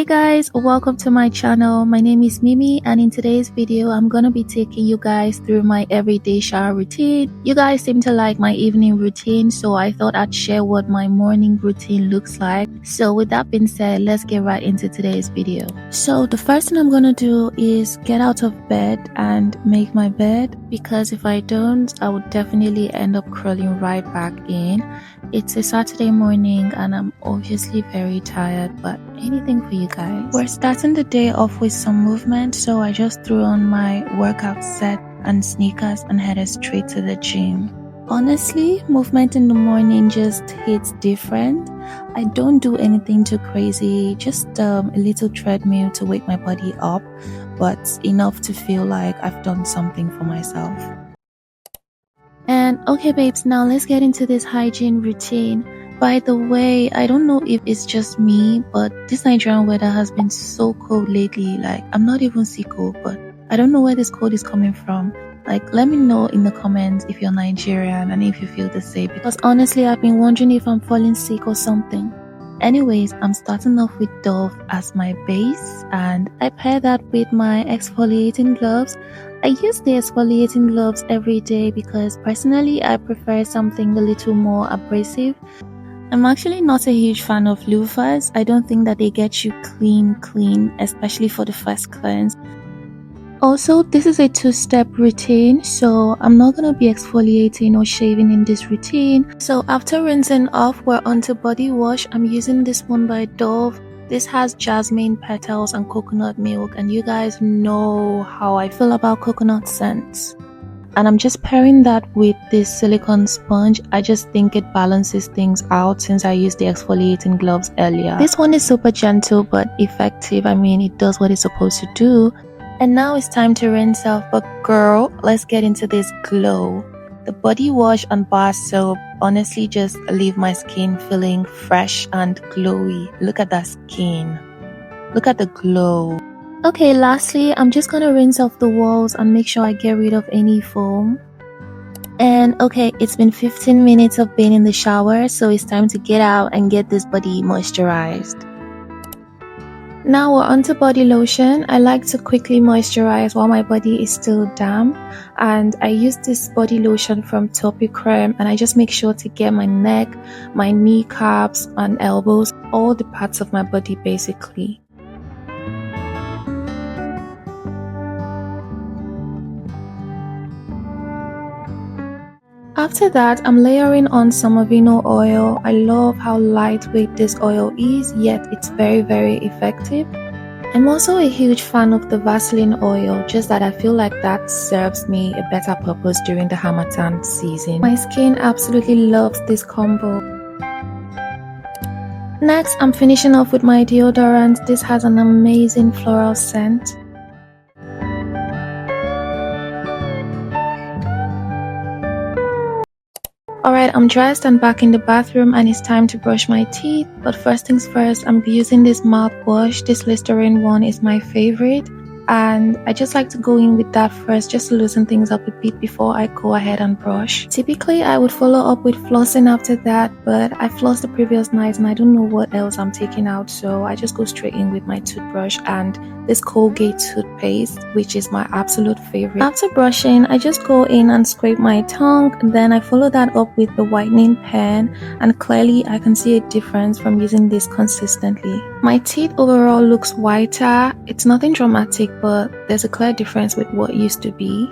guys, welcome to my channel. My name is Mimi, and in today's video I'm gonna be taking you guys through my everyday shower routine. You guys seem to like my evening routine, so I thought I'd share what my morning routine looks like. So with that being said, let's get right into today's video. So the first thing I'm gonna do is get out of bed and make my bed, because if I don't, I would definitely end up crawling right back in. It's a Saturday morning and I'm obviously very tired, but anything for you guys. We're starting the day off with some movement, so I just threw on my workout set and sneakers and headed straight to the gym. Honestly, movement in the morning just hits different. I don't do anything too crazy, just a little treadmill to wake my body up, but enough to feel like I've done something for myself. And okay babes, now let's get into this hygiene routine. By the way, I don't know if it's just me, but this Nigerian weather has been so cold lately. Like, I'm not even sick cold, but I don't know where this cold is coming from. Like, let me know in the comments if you're Nigerian and if you feel the same, because honestly I've been wondering if I'm falling sick or something. Anyways, I'm starting off with Dove as my base, and I pair that with my exfoliating gloves. I use the exfoliating gloves every day because personally I prefer something a little more abrasive. I'm actually not a huge fan of loofahs. I don't think that they get you clean, especially for the first cleanse. Also, this is a two-step routine, so I'm not going to be exfoliating or shaving in this routine. So after rinsing off, we're onto body wash. I'm using this one by Dove. This has jasmine petals and coconut milk, and you guys know how I feel about coconut scents. And I'm just pairing that with this silicone sponge. I just think it balances things out since I used the exfoliating gloves earlier. This one is super gentle but effective. I mean, it does what it's supposed to do. And now it's time to rinse off, but girl, let's get into this glow. The body wash and bar soap honestly just leave my skin feeling fresh and glowy. Look at that skin. Look at the glow. Okay, lastly, I'm just gonna rinse off the walls and make sure I get rid of any foam. And okay, it's been 15 minutes of being in the shower, so it's time to get out and get this body moisturized. Now we're onto body lotion. I like to quickly moisturize while my body is still damp, and I use this body lotion from Topicrem, and I just make sure to get my neck, my kneecaps and elbows, all the parts of my body basically. After that, I'm layering on some Aveeno oil. I love how lightweight this oil is, yet it's very effective. I'm also a huge fan of the Vaseline oil, just that I feel like that serves me a better purpose during the Harmattan season. My skin absolutely loves this combo. Next, I'm finishing off with my deodorant. This has an amazing floral scent. Alright, I'm dressed and back in the bathroom, and it's time to brush my teeth. But first things first, I'm using this mouthwash. This Listerine one is my favorite, and I just like to go in with that first just to loosen things up a bit before I go ahead and brush. Typically, I would follow up with flossing after that, but I flossed the previous night and I don't know what else I'm taking out, so I just go straight in with my toothbrush and this Colgate toothpaste, which is my absolute favorite. After brushing, I just go in and scrape my tongue, and then I follow that up with the whitening pen, and clearly I can see a difference from using this consistently. My teeth overall looks whiter. It's nothing dramatic, but there's a clear difference with what used to be.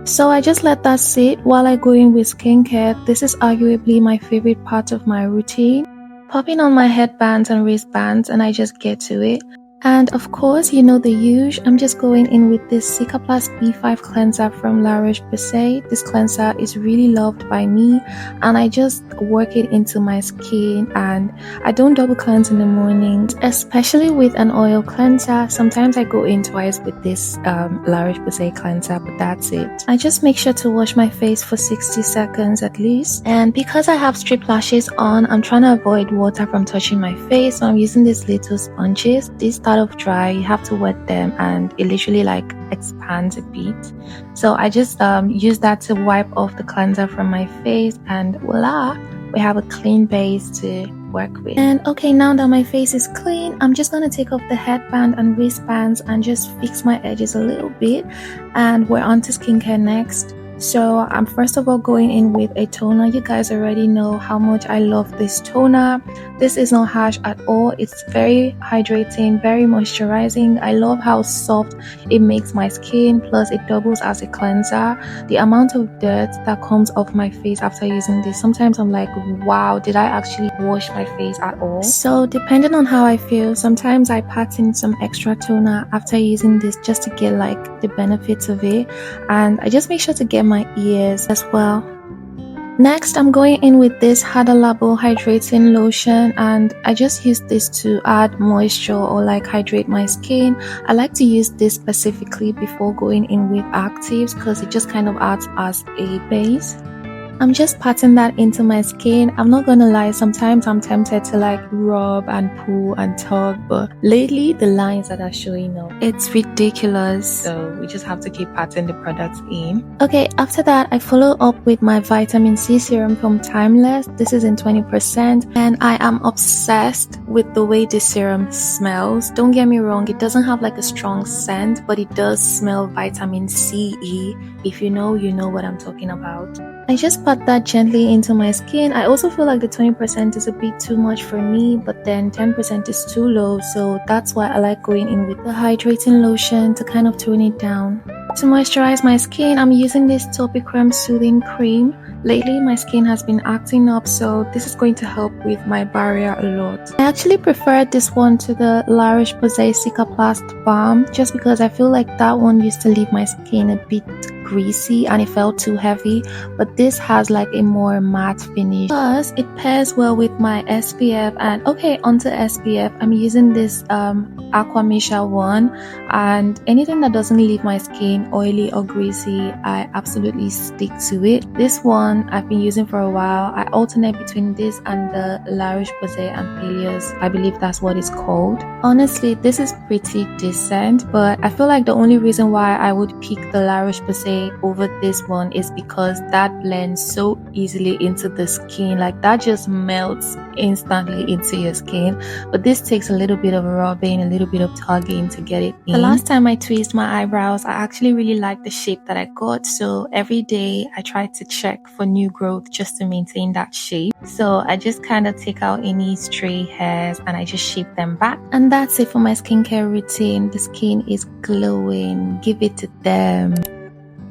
So I just let that sit while I go in with skincare. This is arguably my favorite part of my routine. Popping on my headbands and wristbands, and I just get to it. And of course, you know the usual, I'm just going in with this Cicaplast B5 cleanser from Laroche Posay. This cleanser is really loved by me, and I just work it into my skin, and I don't double cleanse in the mornings, especially with an oil cleanser. Sometimes I go in twice with this Laroche Posay cleanser, but that's it. I just make sure to wash my face for 60 seconds at least, and because I have strip lashes on, I'm trying to avoid water from touching my face, so I'm using these little sponges. These start off dry, you have to wet them, and it literally like expands a bit. So I just use that to wipe off the cleanser from my face, and voila, we have a clean base to work with. And okay, now that my face is clean, I'm just gonna take off the headband and wristbands and just fix my edges a little bit, and we're on to skincare next. So I'm first of all going in with a toner. You guys already know how much I love this toner. This is not harsh at all. It's very hydrating, very moisturizing. I love how soft it makes my skin, plus it doubles as a cleanser. The amount of dirt that comes off my face after using this, sometimes I'm like, wow, did I actually wash my face at all? So depending on how I feel, sometimes I pat in some extra toner after using this just to get like the benefits of it, and I just make sure to get my ears as well. Next, I'm going in with this Hada Labo hydrating lotion, and I just use this to add moisture or like hydrate my skin. I like to use this specifically before going in with actives because it just kind of acts as a base. I'm just patting that into my skin. I'm not gonna lie, sometimes I'm tempted to like rub and pull and tug, but lately the lines that are showing up, it's ridiculous. So we just have to keep patting the products in. Okay, after that I follow up with my vitamin C serum from Timeless. This is in 20%, and I am obsessed with the way this serum smells. Don't get me wrong, it doesn't have like a strong scent, but it does smell vitamin C. If you know, you know what I'm talking about. I just pat that gently into my skin. I also feel like the 20% is a bit too much for me, but then 10% is too low, so that's why I like going in with the hydrating lotion to kind of tone it down. To moisturize my skin, I'm using this Topicrem soothing cream. Lately my skin has been acting up, so this is going to help with my barrier a lot. I actually prefer this one to the Laroche Posay Cicaplast balm just because I feel like that one used to leave my skin a bit greasy and it felt too heavy, but this has like a more matte finish. Plus it pairs well with my SPF. And okay, onto SPF, I'm using this Aqua Missha one, and anything that doesn't leave my skin oily or greasy, I absolutely stick to it. This one I've been using for a while. I alternate between this and the La Roche-Posay and Pelios. I believe that's what it's called. Honestly, this is pretty decent, but I feel like the only reason why I would pick the La Roche-Posay over this one is because that blends so easily into the skin. Like that just melts instantly into your skin, but this takes a little bit of rubbing, a little bit of tugging to get it in. The last time I tweezed my eyebrows, I actually really liked the shape that I got, so every day I try to check for new growth just to maintain that shape. So I just kind of take out any stray hairs and I just shape them back, and that's it for my skincare routine. The skin is glowing, give it to them.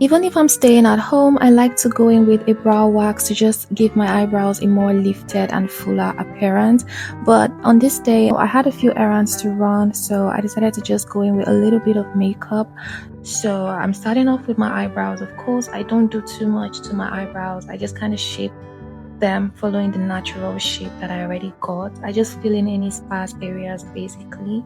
Even if I'm staying at home, I like to go in with a brow wax to just give my eyebrows a more lifted and fuller appearance. But on this day, I had a few errands to run, so I decided to just go in with a little bit of makeup. So I'm starting off with my eyebrows. Of course, I don't do too much to my eyebrows. I just kind of shape them following the natural shape that I already got. I just fill in any sparse areas basically.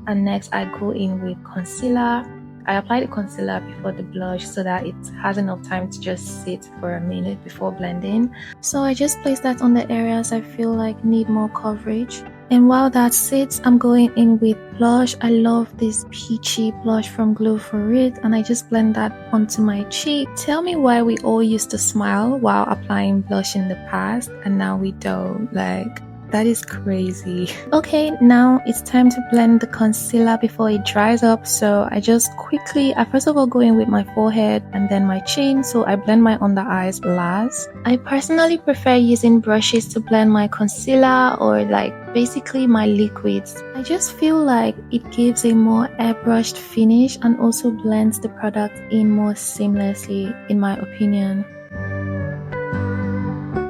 And next I go in with concealer. I apply the concealer before the blush so that it has enough time to just sit for a minute before blending. So I just place that on the areas I feel like need more coverage. And while that sits, I'm going in with blush. I love this peachy blush from Glow For It, and I just blend that onto my cheek. Tell me why we all used to smile while applying blush in the past and now we don't. Like, that is crazy. Okay, now it's time to blend the concealer before it dries up. So I just quickly, I first of all go in with my forehead and then my chin. So I blend my under eyes last. I personally prefer using brushes to blend my concealer or like basically my liquids. I just feel like it gives a more airbrushed finish and also blends the product in more seamlessly, in my opinion.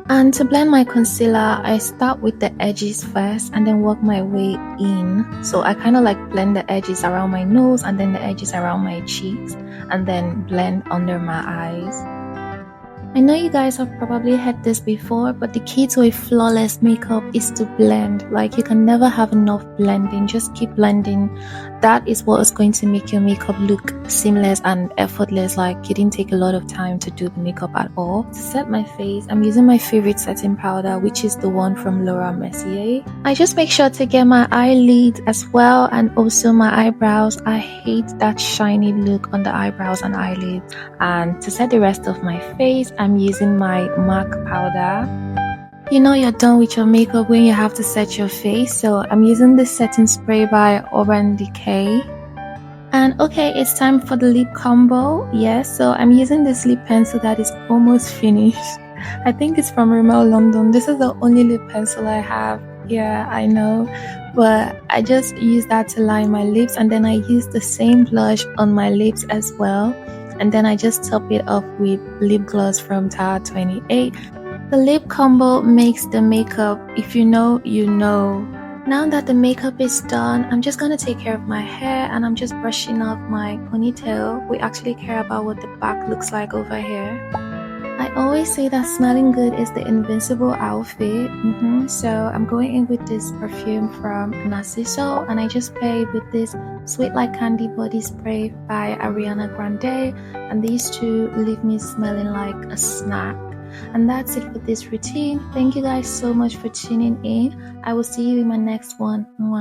And to blend my concealer, I start with the edges first and then work my way in. So I kind of like blend the edges around my nose and then the edges around my cheeks and then blend under my eyes. I know you guys have probably heard this before, but the key to a flawless makeup is to blend. Like, you can never have enough blending. Just keep blending. That is what is going to make your makeup look seamless and effortless. Like, you didn't take a lot of time to do the makeup at all. To set my face, I'm using my favorite setting powder, which is the one from Laura Mercier. I just make sure to get my eyelids as well and also my eyebrows. I hate that shiny look on the eyebrows and eyelids. And to set the rest of my face, I'm using my MAC powder. You know you're done with your makeup when you have to set your face, so I'm using this setting spray by Urban Decay. And okay, it's time for the lip combo. Yes, so I'm using this lip pencil that is almost finished. I think it's from Rimmel London. This is the only lip pencil I have. Yeah, I know, but I just use that to line my lips, and then I use the same blush on my lips as well, and then I just top it off with lip gloss from Tower 28. The lip combo makes the makeup. If you know, you know. Now that the makeup is done, I'm just gonna take care of my hair, and I'm just brushing off my ponytail. We actually care about what the back looks like over here. I always say that smelling good is the invincible outfit. So I'm going in with this perfume from Narciso, and I just pair it with this Sweet Like Candy body spray by Ariana Grande, and these two leave me smelling like a snack. And that's it for this routine. Thank you guys so much for tuning in. I will see you in my next one. Mwah.